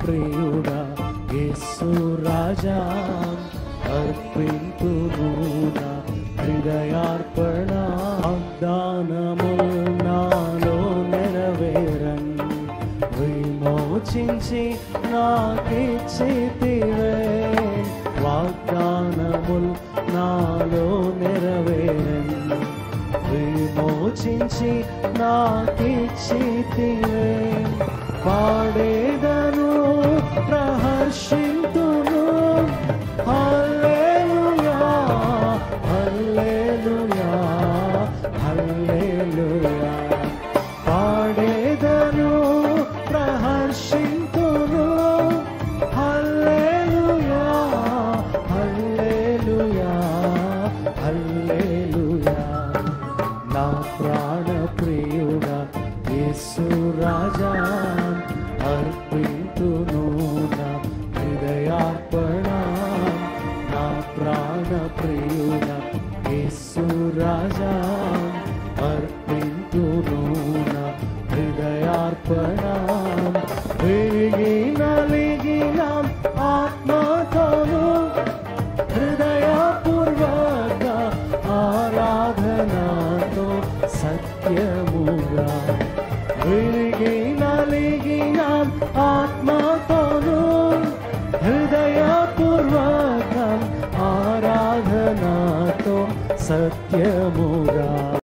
ప్రియుడా యేసు రాజా అర్పింతును నా హృదయార్పణ వాగ్దానములు నాలో నెరవేరన్ విమోచించి నాకిచ్చితివే వాగ్దానములు నాలో నెరవేరన్ విమోచించి నాకిచ్చితివే పాడేదను ప్రహర్షింతును హల్లెలూయా హల్లెలూయా హల్లెలూయా పాడేదను ప్రహర్షింతును హల్లెలూయా హల్లెలూయా హల్లెలూయా నా ప్రాణ ప్రియుడా యేసు రాజా అర్పింతును నా హృదయార్పణ నా ప్రాణ ప్రియుడా యేసు రాజా అర్పింతును నా హృదయార్పణ విరిగి నలిగిన ఆత్మతోను హృదయపూర్వక ఆరాధనతో సత్యముగా విరిగి నలిగిన ఆత్మతోను హృదయపూర్వక ఆరాధనతో సత్య